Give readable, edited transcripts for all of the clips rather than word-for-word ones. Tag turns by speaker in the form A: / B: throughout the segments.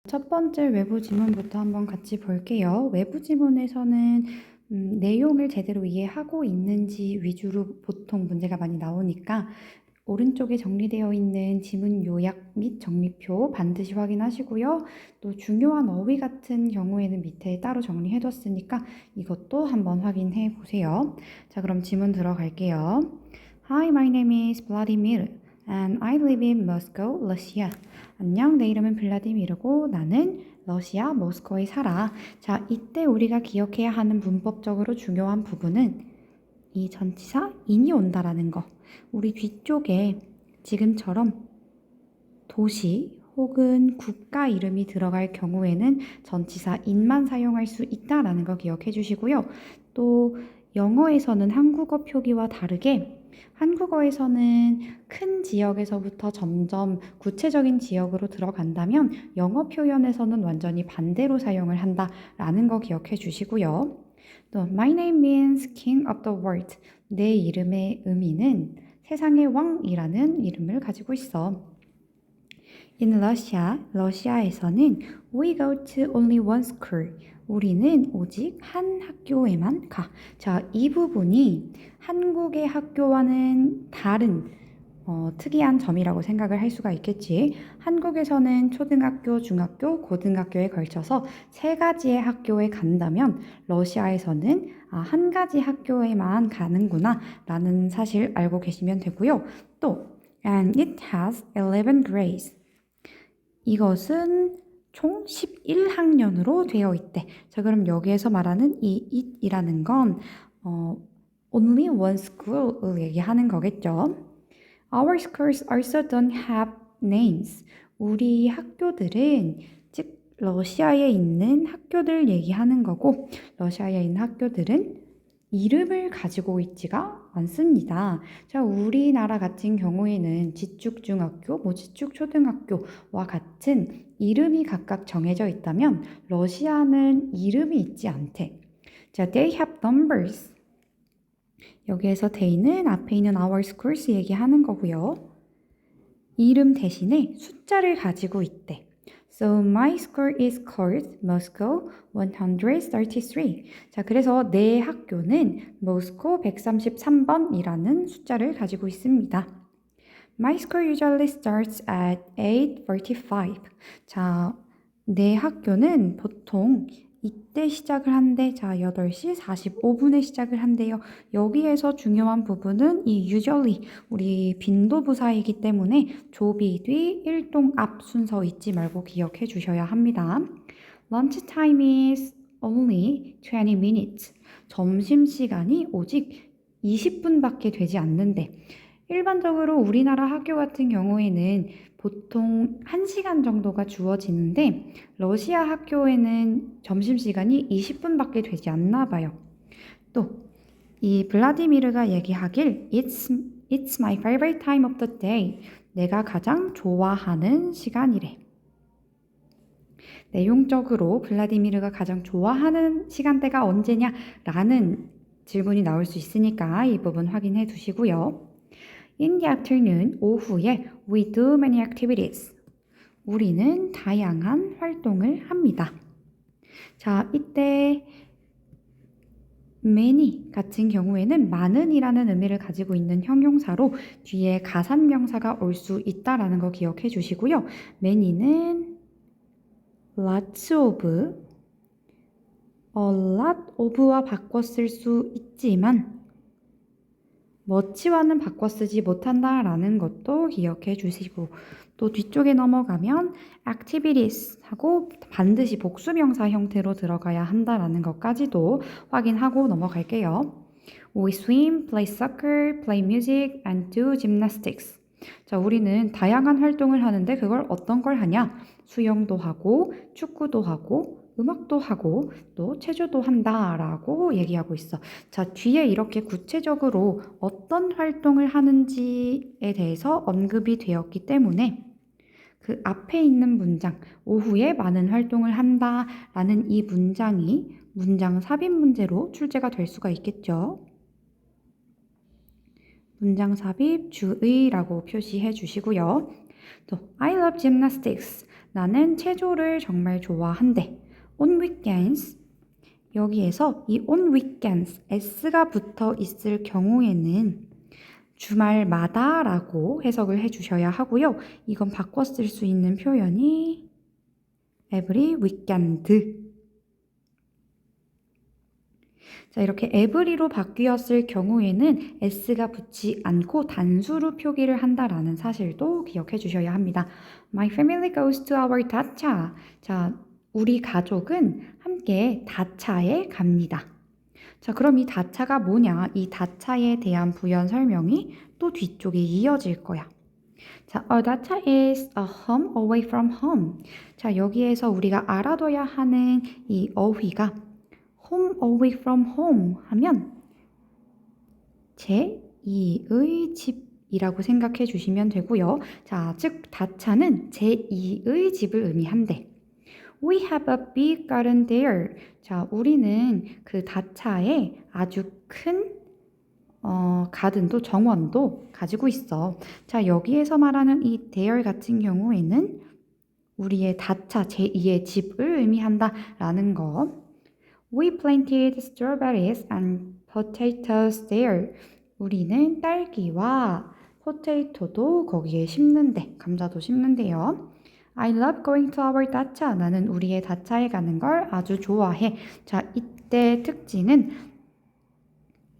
A: 첫 번째 외부 지문부터 한번 같이 볼게요. 외부 지문에서는 내용을 제대로 이해하고 있는지 위주로 보통 문제가 많이 나오니까 오른쪽에 정리되어 있는 지문 요약 및 정리표 반드시 확인하시고요. 또 중요한 어휘 같은 경우에는 밑에 따로 정리해뒀으니까 이것도 한번 확인해 보세요. 자, 그럼 지문 들어갈게요. Hi, my name is Vladimir and I live in Moscow, Russia. 안녕, 내 이름은 블라디미르고 나는 러시아 모스크바에 살아. 자, 이때 우리가 기억해야 하는 문법적으로 중요한 부분은 이 전치사 in이 온다라는 거. 우리 뒤쪽에 지금처럼 도시 혹은 국가 이름이 들어갈 경우에는 전치사 in만 사용할 수 있다라는 거 기억해 주시고요. 또 영어에서는 한국어 표기와 다르게 한국어에서는 큰 지역에서부터 점점 구체적인 지역으로 들어간다면 영어 표현에서는 완전히 반대로 사용을 한다라는 거 기억해 주시고요. 또 My name means King of the world. 내 이름의 의미는 세상의 왕이라는 이름을 가지고 있어. In Russia, 러시아에서는 we go to only one school. 우리는 오직 한 학교에만 가. 자, 이 부분이 한국의 학교와는 다른 특이한 점이라고 생각을 할 수가 있겠지. 한국에서는 초등학교, 중학교, 고등학교에 걸쳐서 세 가지의 학교에 간다면 러시아에서는 한 가지 학교에만 가는구나 라는 사실 알고 계시면 되고요. 또 and it has 11 grades. 이것은 총 11학년으로 되어 있대. 자, 그럼 여기에서 말하는 이 it이라는 건 only one school을 얘기하는 거겠죠. Our schools also don't have names. 우리 학교들은 즉 러시아에 있는 학교들 얘기하는 거고 러시아에 있는 학교들은 이름을 가지고 있지가 않습니다. 자, 우리나라 같은 경우에는 지축중학교, 지축초등학교와 같은 이름이 각각 정해져 있다면 러시아는 이름이 있지 않대. 자, they have numbers. 여기에서 they는 앞에 있는 our schools 얘기하는 거고요. 이름 대신에 숫자를 가지고 있대. So my school is called Moscow 133. 자, 그래서 내 학교는 모스코 133번이라는 숫자를 가지고 있습니다. My school usually starts at 8:45. 자, 내 학교는 보통 이때 시작을 한대. 자, 8시 45분에 시작을 한대요. 여기에서 중요한 부분은 이 usually 우리 빈도부사이기 때문에 조비 뒤 일동 앞 순서 잊지 말고 기억해 주셔야 합니다. Lunch time is only 20 minutes. 점심시간이 오직 20분밖에 되지 않는데 일반적으로 우리나라 학교 같은 경우에는 보통 1시간 정도가 주어지는데 러시아 학교에는 점심시간이 20분밖에 되지 않나 봐요. 또 이 블라디미르가 얘기하길 It's my favorite time of the day. 내가 가장 좋아하는 시간이래. 내용적으로 블라디미르가 가장 좋아하는 시간대가 언제냐? 라는 질문이 나올 수 있으니까 이 부분 확인해 두시고요. In the afternoon, 오후에 we do many activities. 우리는 다양한 활동을 합니다. 자, 이때 many 같은 경우에는 많은이라는 의미를 가지고 있는 형용사로 뒤에 가산명사가 올 수 있다라는 거 기억해 주시고요. many는 lots of, a lot of와 바꿔 쓸 수 있지만 much와는 바꿔 쓰지 못한다라는 것도 기억해 주시고 또 뒤쪽에 넘어가면 activities 하고 반드시 복수명사 형태로 들어가야 한다라는 것까지도 확인하고 넘어갈게요. We swim, play soccer, play music, and do gymnastics. 자, 우리는 다양한 활동을 하는데 그걸 어떤 걸 하냐? 수영도 하고 축구도 하고 음악도 하고 또 체조도 한다라고 얘기하고 있어. 자, 뒤에 이렇게 구체적으로 어떤 활동을 하는지에 대해서 언급이 되었기 때문에 그 앞에 있는 문장, 오후에 많은 활동을 한다라는 이 문장이 문장 삽입 문제로 출제가 될 수가 있겠죠. 문장 삽입 주의라고 표시해 주시고요. 또 I love gymnastics. 나는 체조를 정말 좋아한대. On weekends. 여기에서 이 on weekends, s가 붙어 있을 경우에는 주말마다 라고 해석을 해주셔야 하고요. 이건 바꿔 쓸 수 있는 표현이 every weekend. 자, 이렇게 every로 바뀌었을 경우에는 s가 붙지 않고 단수로 표기를 한다라는 사실도 기억해 주셔야 합니다. My family goes to our dacha. 자, 우리 가족은 함께 다차에 갑니다. 자, 그럼 이 다차가 뭐냐? 이 다차에 대한 부연 설명이 또 뒤쪽에 이어질 거야. 자, a dacha is a home away from home. 자, 여기에서 우리가 알아둬야 하는 이 어휘가 home away from home 하면 제2의 집이라고 생각해 주시면 되고요. 자, 즉 다차는 제2의 집을 의미한대. We have a big garden there. 자, 우리는 그 다차에 아주 큰 가든도 정원도 가지고 있어. 자, 여기에서 말하는 이 there 같은 경우에는 우리의 다차 제2의 집을 의미한다라는 거. We planted strawberries and potatoes there. 우리는 딸기와 포테이토도 거기에 심는데, 감자도 심는데요. I love going to our dacha. 나는 우리의 다차에 가는 걸 아주 좋아해. 자, 이때 특징은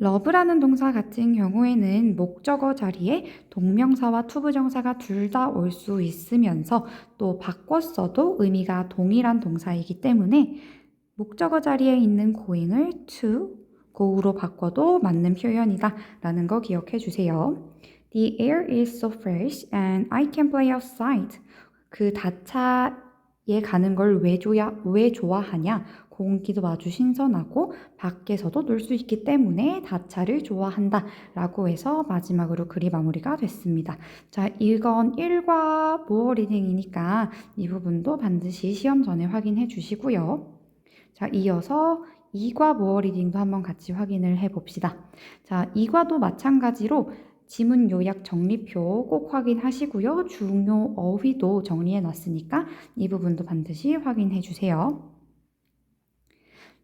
A: love라는 동사 같은 경우에는 목적어 자리에 동명사와 투부정사가 둘 다 올 수 있으면서 또 바꿔 써도 의미가 동일한 동사이기 때문에 목적어 자리에 있는 going을 to, go로 바꿔도 맞는 표현이다 라는 거 기억해 주세요. The air is so fresh and I can play outside. 그 다차에 가는 걸 왜 좋아하냐? 공기도 아주 신선하고 밖에서도 놀 수 있기 때문에 다차를 좋아한다 라고 해서 마지막으로 글이 마무리가 됐습니다. 자, 이건 1과 모어 리딩이니까 이 부분도 반드시 시험 전에 확인해 주시고요. 자, 이어서 2과 모어 리딩도 한번 같이 확인을 해 봅시다. 자, 2과도 마찬가지로 지문 요약 정리표 꼭 확인하시고요. 중요 어휘도 정리해 놨으니까 이 부분도 반드시 확인해 주세요.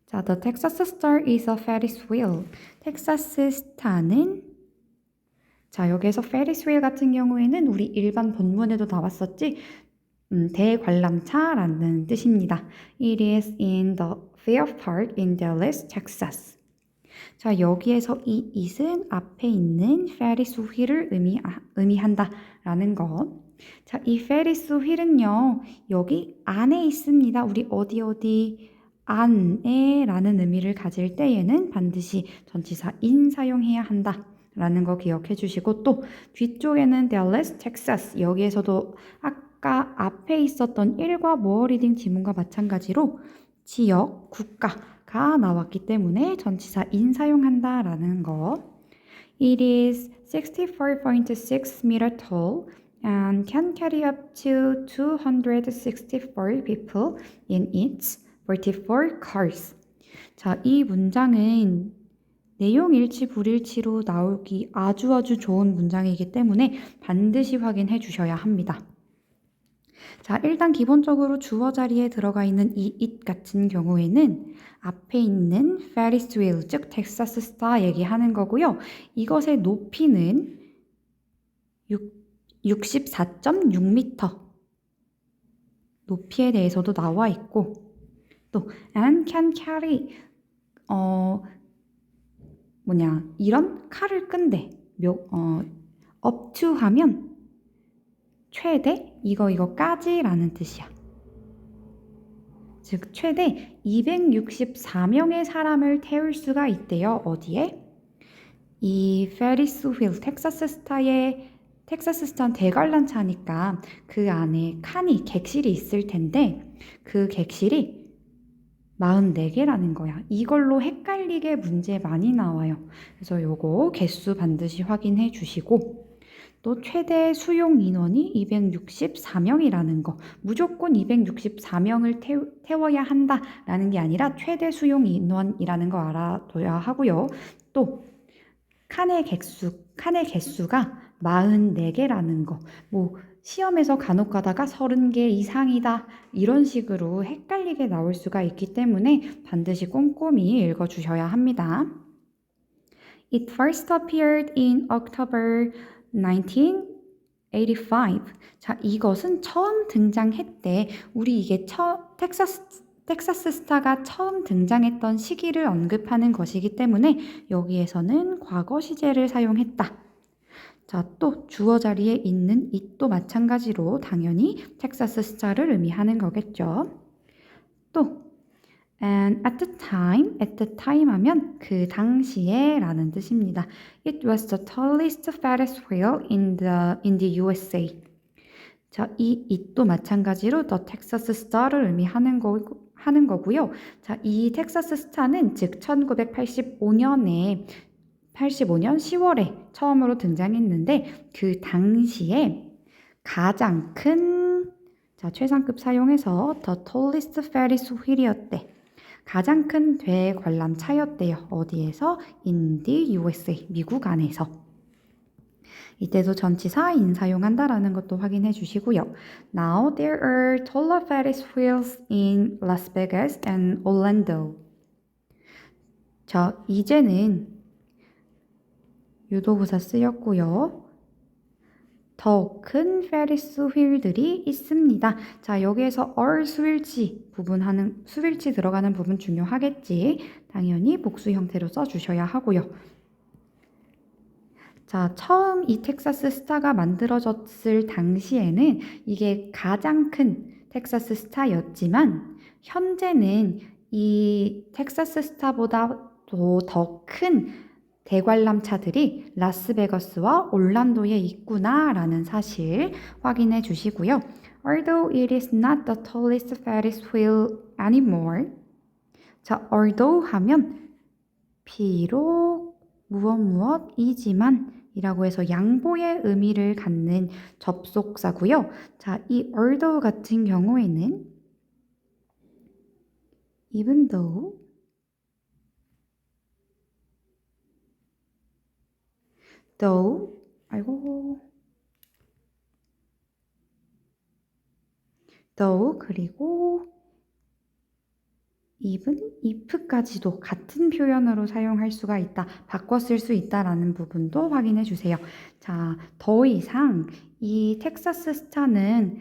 A: 자, The Texas Star is a Ferris wheel. 텍사스 스타는 자, 여기에서 Ferris wheel 같은 경우에는 우리 일반 본문에도 나왔었지. 대관람차라는 뜻입니다. It is in the Fair Park in Dallas, Texas. 자, 여기에서 이 it은 앞에 있는 페리스 휠을 의미한다라는 거. 자, 이 페리스 휠은요, 여기 안에 있습니다. 우리 어디 안에 라는 의미를 가질 때에는 반드시 전치사 in 사용해야 한다. 라는 거 기억해 주시고 또 뒤쪽에는 Dallas, Texas 여기에서도 아까 앞에 있었던 1과 모어 리딩 지문과 마찬가지로 지역, 국가가 나왔기 때문에 전치사 in 사용한다라는 거. It is 64.6 meter tall and can carry up to 264 people in its 44 cars. 자, 이 문장은 내용 일치 불일치로 나오기 아주 좋은 문장이기 때문에 반드시 확인해 주셔야 합니다. 자, 일단 기본적으로 주어 자리에 들어가 있는 이 it 같은 경우에는 앞에 있는 Ferris wheel, 즉 텍사스 스타 얘기하는 거고요. 이것의 높이는 64.6m 높이에 대해서도 나와 있고 또 and can carry 이런 칼을 끈대 up to 하면 최대 이거까지라는 뜻이야. 즉 최대 264명의 사람을 태울 수가 있대요. 어디에? 이 페리스 휠 텍사스 스타 대관람차니까 그 안에 객실이 있을 텐데 그 객실이 44개라는 거야. 이걸로 헷갈리게 문제 많이 나와요. 그래서 요거 개수 반드시 확인해 주시고 또 최대 수용 인원이 264명이라는 거. 무조건 264명을 태워야 한다라는 게 아니라 최대 수용 인원이라는 거 알아둬야 하고요. 또 칸의 개수가 44개라는 거. 시험에서 간혹 가다가 30개 이상이다 이런 식으로 헷갈리게 나올 수가 있기 때문에 반드시 꼼꼼히 읽어주셔야 합니다. It first appeared in October 1985. 자, 이것은 처음 등장했대. 우리 이게 텍사스 스타가 처음 등장했던 시기를 언급하는 것이기 때문에 여기에서는 과거 시제를 사용했다. 자, 또 주어 자리에 있는 it도 마찬가지로 당연히 텍사스 스타를 의미하는 거겠죠. 또 And at the time 하면 그 당시에 라는 뜻입니다. It was the tallest Ferris wheel in the USA. 자, 이 it도 마찬가지로 the Texas Star를 의미하는 거고요. 자, 이 텍사스 스타는 즉 1985년 10월에 처음으로 등장했는데 그 당시에 가장 큰 최상급 사용해서 the tallest Ferris wheel이었대. 가장 큰 대관람차였대요. 어디에서? In the USA, 미국 안에서. 이때도 전치사 in 사용한다라는 것도 확인해 주시고요. Now there are taller Ferris wheels in Las Vegas and Orlando. 자, 이제는 유도부사 쓰였고요. 더 큰 페리스 휠들이 있습니다. 자, 여기에서 수일치 들어가는 부분 중요하겠지. 당연히 복수 형태로 써주셔야 하고요. 자, 처음 이 텍사스 스타가 만들어졌을 당시에는 이게 가장 큰 텍사스 스타였지만 현재는 이 텍사스 스타보다 더 큰 대관람차들이 라스베거스와 올란도에 있구나라는 사실 확인해 주시고요. Although it is not the tallest Ferris wheel anymore. 자, although 하면 비록 무엇이지만 이라고 해서 양보의 의미를 갖는 접속사고요. 자, 이 although 같은 경우에는 even though 그리고 even, if까지도 같은 표현으로 사용할 수가 있다. 바꿔 쓸 수 있다라는 부분도 확인해 주세요. 자, 더 이상 이 텍사스 스타는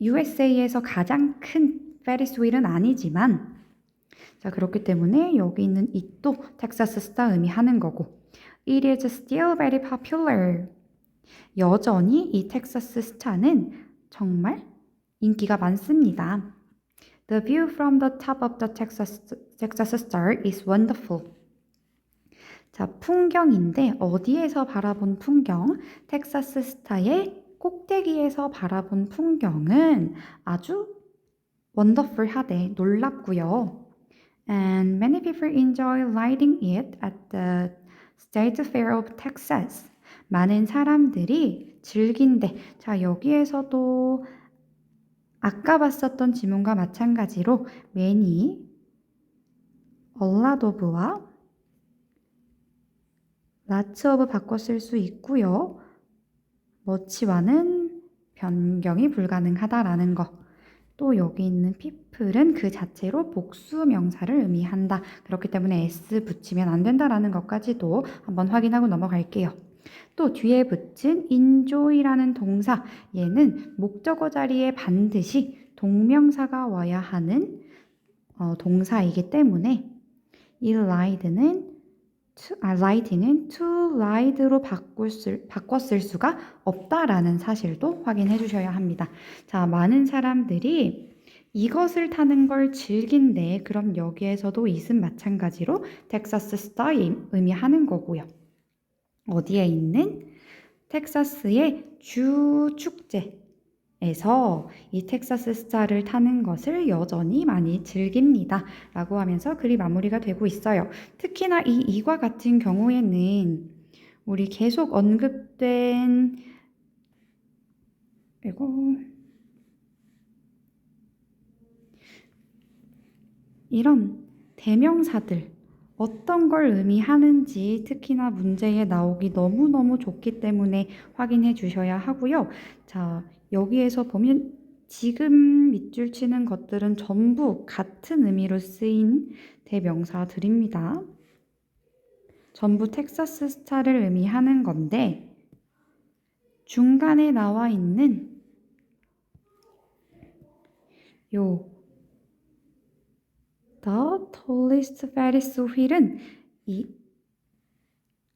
A: USA에서 가장 큰 페리스 휠은 아니지만 자, 그렇기 때문에 여기 있는 it도 텍사스 스타 의미하는 거고 It is still very popular. 여전히 이 텍사스 스타는 정말 인기가 많습니다. The view from the top of the Texas Star is wonderful. 자, 풍경인데 어디에서 바라본 풍경? 텍사스 스타의 꼭대기에서 바라본 풍경은 아주 wonderful하대, 놀랍고요. And many people enjoy riding it at the State Fair of Texas. 많은 사람들이 즐긴대. 자, 여기에서도 아까 봤었던 지문과 마찬가지로 many, a lot of와 lots of 바꿔 쓸 수 있고요. much와는 변경이 불가능하다라는 거. 또 여기 있는 people은 그 자체로 복수 명사를 의미한다. 그렇기 때문에 s 붙이면 안 된다라는 것까지도 한번 확인하고 넘어갈게요. 또 뒤에 붙인 enjoy라는 동사, 얘는 목적어 자리에 반드시 동명사가 와야 하는 동사이기 때문에 이 ride는 to ride로 바꿔 쓸 수가 없다라는 사실도 확인해 주셔야 합니다. 자, 많은 사람들이 이것을 타는 걸 즐긴대. 그럼 여기에서도 it은 마찬가지로 텍사스 스타 의미하는 거고요. 어디에 있는? 텍사스의 주 축제에서 이 텍사스 스타를 타는 것을 여전히 많이 즐깁니다. 라고 하면서 글이 마무리가 되고 있어요. 특히나 이과 같은 경우에는 우리 계속 언급된 이런 대명사들 어떤 걸 의미하는지 특히나 문제에 나오기 너무너무 좋기 때문에 확인해 주셔야 하고요. 자, 여기에서 보면 지금 밑줄 치는 것들은 전부 같은 의미로 쓰인 대명사들입니다. 전부 텍사스 스타를 의미하는 건데 중간에 나와 있는 요 The tallest Ferris wheel은 이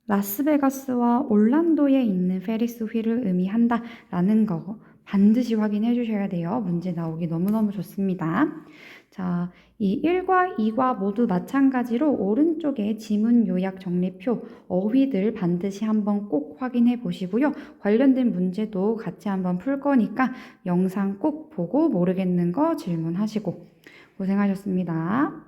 A: 라스베가스와 올란도에 있는 페리스 휠을 의미한다라는 거 반드시 확인해 주셔야 돼요. 문제 나오기 너무너무 좋습니다. 자, 이 1과 2과 모두 마찬가지로 오른쪽에 지문 요약 정리표 어휘들 반드시 한번 꼭 확인해 보시고요. 관련된 문제도 같이 한번 풀 거니까 영상 꼭 보고 모르겠는 거 질문하시고 고생하셨습니다.